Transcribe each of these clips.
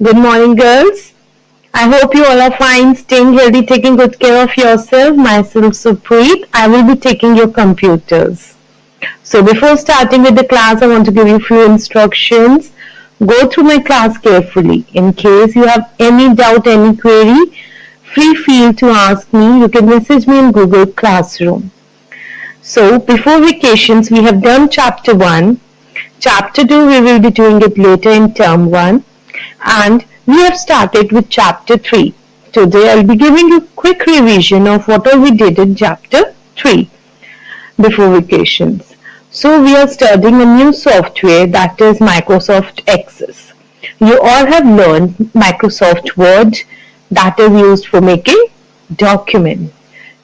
Good morning, girls. I hope you all are fine, staying healthy, taking good care of yourself. Myself, Supreet. I will be taking your computers. So, before starting with the class, I want to give you a few instructions. Go through my class carefully. In case you have any doubt, any query, free feel to ask me. You can message me in Google Classroom. So, before vacations, we have done chapter 1. Chapter 2, we will be doing it later in term 1. And we have started with chapter 3. Today, I'll be giving you a quick revision of what all we did in chapter 3 before vacations. So, we are studying a new software that is Microsoft Access. You all have learned Microsoft Word that is used for making documents.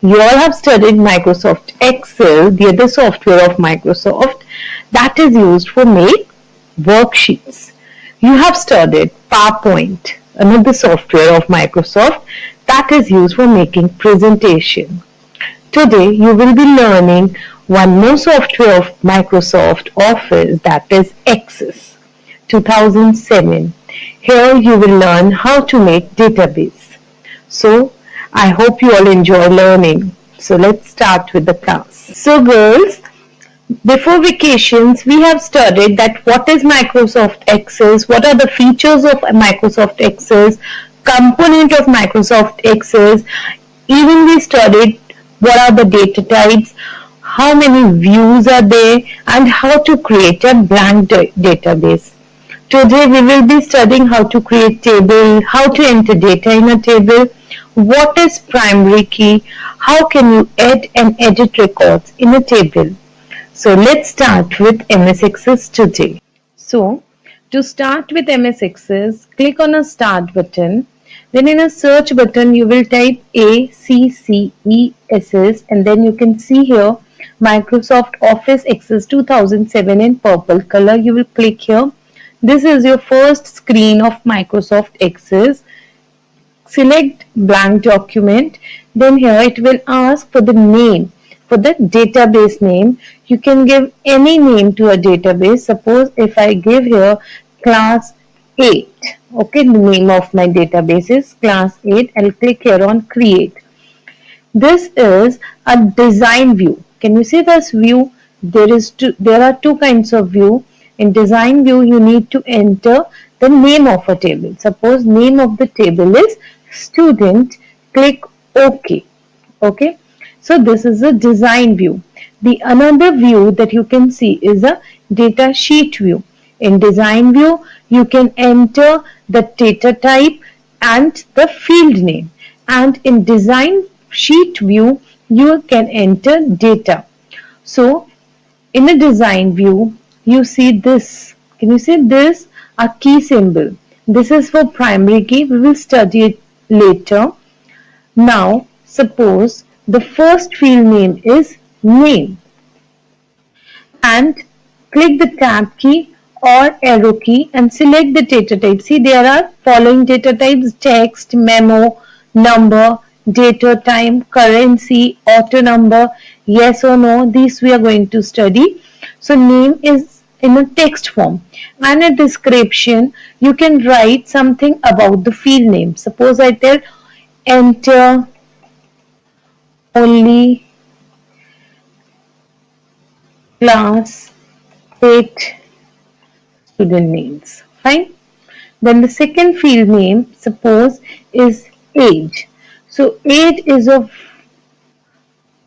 You all have studied Microsoft Excel, the other software of Microsoft that is used for make worksheets. You have studied PowerPoint, another software of Microsoft that is used for making presentation. Today you will be learning one more software of Microsoft Office that is Access 2007. Here you will learn how to make database. So I hope you all enjoy learning. So let's start with the class. So girls, before vacations, we have studied that what is Microsoft Access, what are the features of Microsoft Access, component of Microsoft Access. Even we studied what are the data types, how many views are there, and how to create a blank database. Today we will be studying how to create table, how to enter data in a table, what is primary key, how can you add and edit records in a table. So let's start with MS Access today. So to start with MS Access, click on a start button. Then in a search button, you will type ACCESS and then you can see here Microsoft Office Access 2007 in purple color. You will click here. This is your first screen of Microsoft Access. Select blank document. Then here it will ask for the name. For the database name, you can give any name to a database. Suppose if I give here class 8. Okay, the name of my database is class 8. I'll click here on create. This is a design view. Can you see this view? There are two kinds of view. In design view, you need to enter the name of a table. Suppose name of the table is student. Click OK. Okay. So this is a design view. The another view that you can see is a data sheet view. In design view, you can enter the data type and the field name. And in design sheet view, you can enter data. So in a design view, you see this. Can you see this? A key symbol. This is for primary key. We will study it later. Now, suppose the first field name is name. And click the tab key or arrow key and select the data type. See, there are following data types: text, memo, number, data time, currency, auto number, yes or no. These we are going to study. So name is in a text form, and a description, you can write something about the field name. Suppose I tell enter only class 8 student names. Fine. Then the second field name, suppose, is age. So age is of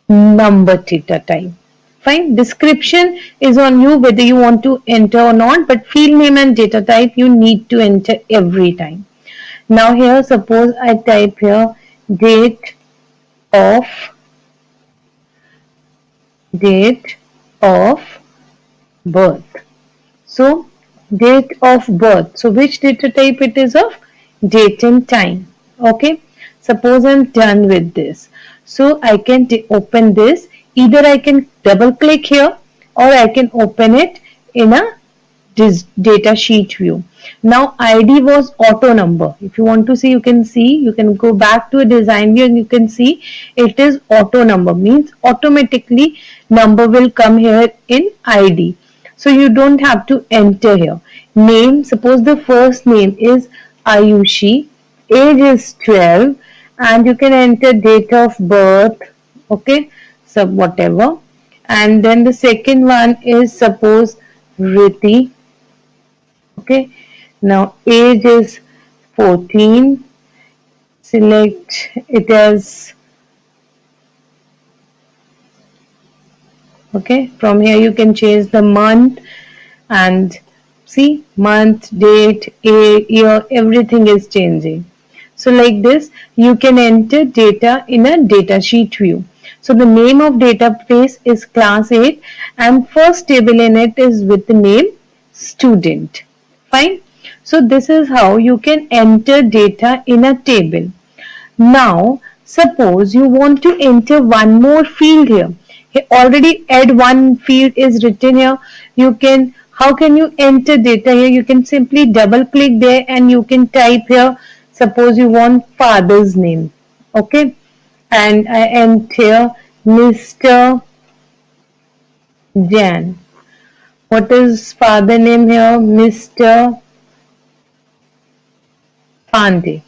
number data type. Fine. Description is on you whether you want to enter or not, but field name and data type you need to enter every time. Now here, suppose I type here date of birth. So date of birth. So which data type it is of? Date and time. Okay. Suppose I'm done with this. So I can open this. Either I can double click here or I can open it in a data sheet view. Now ID was auto number. If you want to see, you can go back to a design view and you can see it is auto number, means automatically number will come here in ID. So you don't have to enter here. Name, suppose the first name is Ayushi, age is 12, and you can enter date of birth, okay, so whatever. And then the second one is suppose Riti, okay. Now age is 14, select it as, okay, from here you can change the month and see month, date, year, everything is changing. So like this, you can enter data in a data sheet view. So the name of database is class 8 and first table in it is with the name student. Fine. So this is how you can enter data in a table. Now, suppose you want to enter one more field here. Already add one field is written here. You can, how can you enter data here? You can simply double click there and you can type here. Suppose you want father's name. Okay. And I enter Mr. Jan. What is father name here? Mr. Pandey.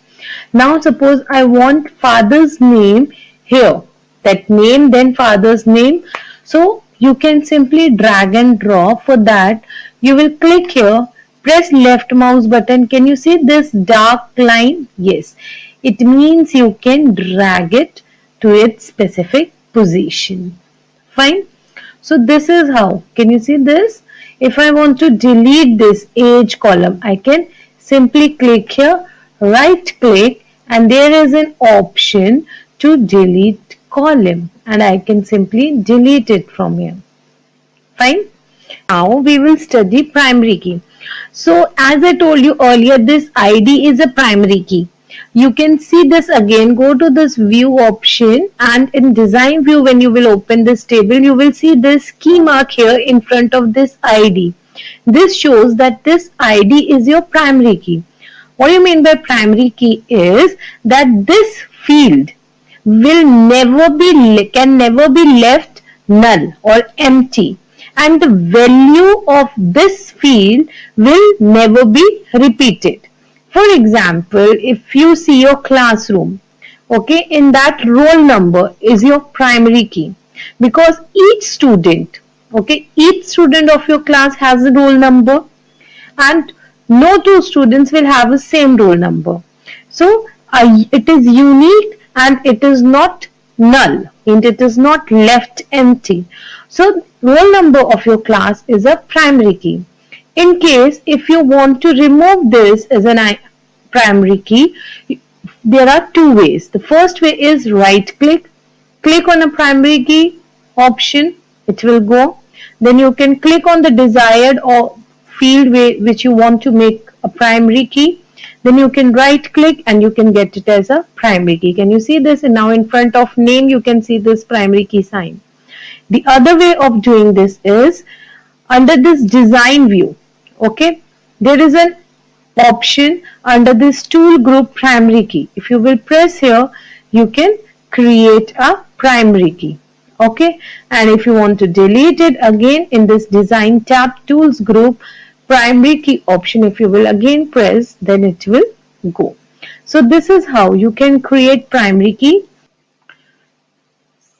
Now suppose I want father's name here. That name then father's name. So you can simply drag and drop. For that you will click here, press left mouse button. Can you see this dark line? Yes. It means you can drag it to its specific position. Fine. So this is how. Can you see this? If I want to delete this age column, I can simply click here, right click, and there is an option to delete column and I can simply delete it from here. Fine. Now we will study primary key. So as I told you earlier, this ID is a primary key. You can see this again. Go to this view option and in design view, when you will open this table, you will see this key mark here in front of this ID. This shows that this ID is your primary key. What you mean by primary key is that this field will never be, can never be left null or empty, and the value of this field will never be repeated. For example, if you see your classroom, okay, in that roll number is your primary key, because each student, okay, each student of your class has a roll number and no two students will have the same roll number. So it is unique and it is not null and it is not left empty. So roll number of your class is a primary key. In case if you want to remove this as a primary key, there are two ways. The first way is right click, click on a primary key option, it will go. Then you can click on the desired or field which you want to make a primary key. Then you can right click and you can get it as a primary key. Can you see this? And now in front of name you can see this primary key sign. The other way of doing this is under this design view. Okay, there is an option under this tool group primary key. If you will press here, you can create a primary key. Okay, and if you want to delete it, again in this design tab tools group primary key option, if you will again press, then it will go. So this is how you can create primary key.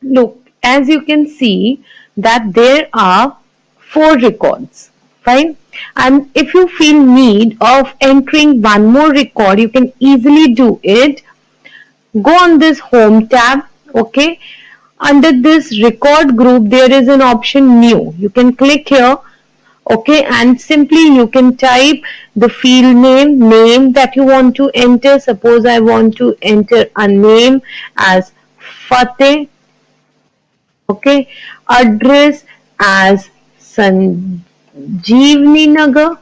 Look, as you can see that there are 4 records. Fine. And if you feel need of entering one more record, you can easily do it. Go on this home tab. Okay. Under this record group, there is an option new. You can click here. Okay, and simply you can type the field name that you want to enter. Suppose I want to enter a name as Fateh. Okay, address as Sanjeevani Nagar.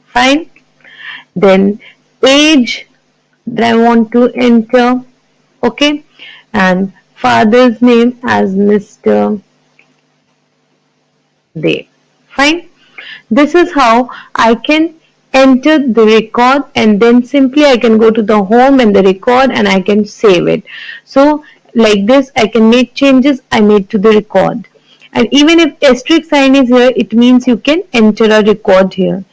Fine. Then age that I want to enter. Okay, and father's name as Mr. Dev. Fine. This is how I can enter the record, and then simply I can go to the home and the record and I can save it. So like this I can make changes I made to the record. And even if asterisk sign is here, it means you can enter a record here.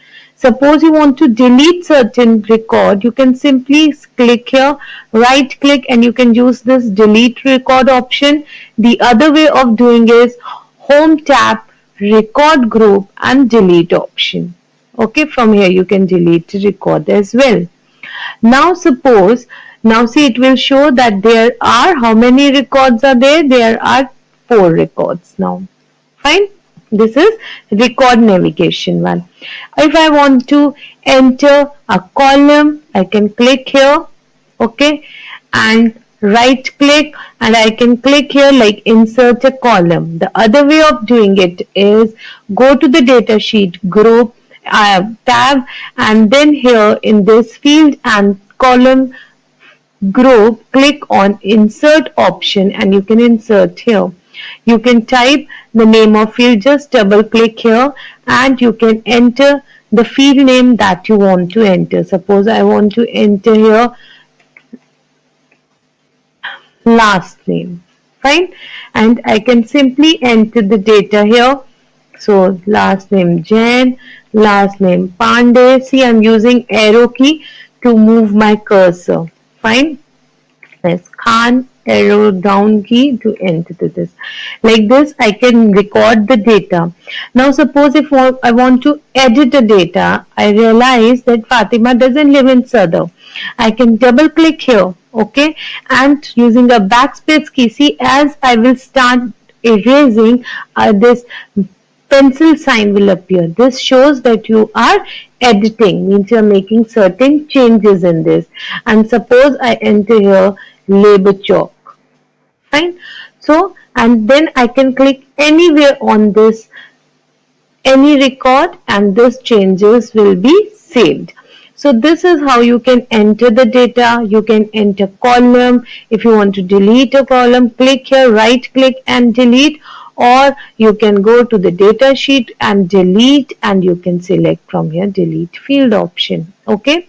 Suppose you want to delete certain record, you can simply click here, right click, and you can use this delete record option. The other way of doing is home tab, record group and delete option. Okay, from here you can delete the record as well. Now suppose, now see, it will show that there are, how many records are there? There are 4 records now. Fine. This is record navigation one. If I want to enter a column, I can click here, okay, and right click, and I can click here like insert a column. The other way of doing it is go to the datasheet group tab, and then here in this field and column group, click on insert option and you can insert here. You can type the name of field, just double click here and you can enter the field name that you want to enter. Suppose I want to enter here last name, fine, and I can simply enter the data here. So last name Jain, last name Pandey. See, I'm using arrow key to move my cursor, fine. Press Khan, arrow down key to enter this. Like this, I can record the data. Now suppose if I want to edit the data, I realize that Fatima doesn't live in Sadar. I can double click here, okay, and using a backspace key, see, as I will start erasing, this pencil sign will appear. This shows that you are editing, means you are making certain changes in this. And suppose I enter here labor chalk, fine. So, and then I can click anywhere on this, any record, and this changes will be saved. So this is how you can enter the data. You can enter column. If you want to delete a column, click here, right click and delete, or you can go to the data sheet and delete, and you can select from here delete field option. Okay,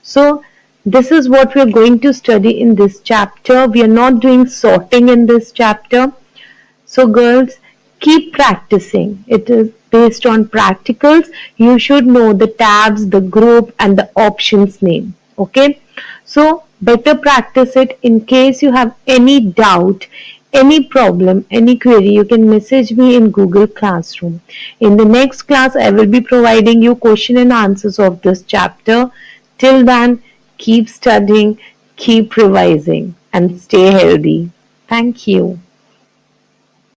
so this is what we are going to study in this chapter. We are not doing sorting in this chapter. So girls, keep practicing. It is based on practicals. You should know the tabs, the group and the options name. Okay, so better practice it. In case you have any doubt, any problem, any query, you can message me in Google Classroom. In the next class, I will be providing you question and answers of this chapter. Till then, keep studying, keep revising and stay healthy. Thank you.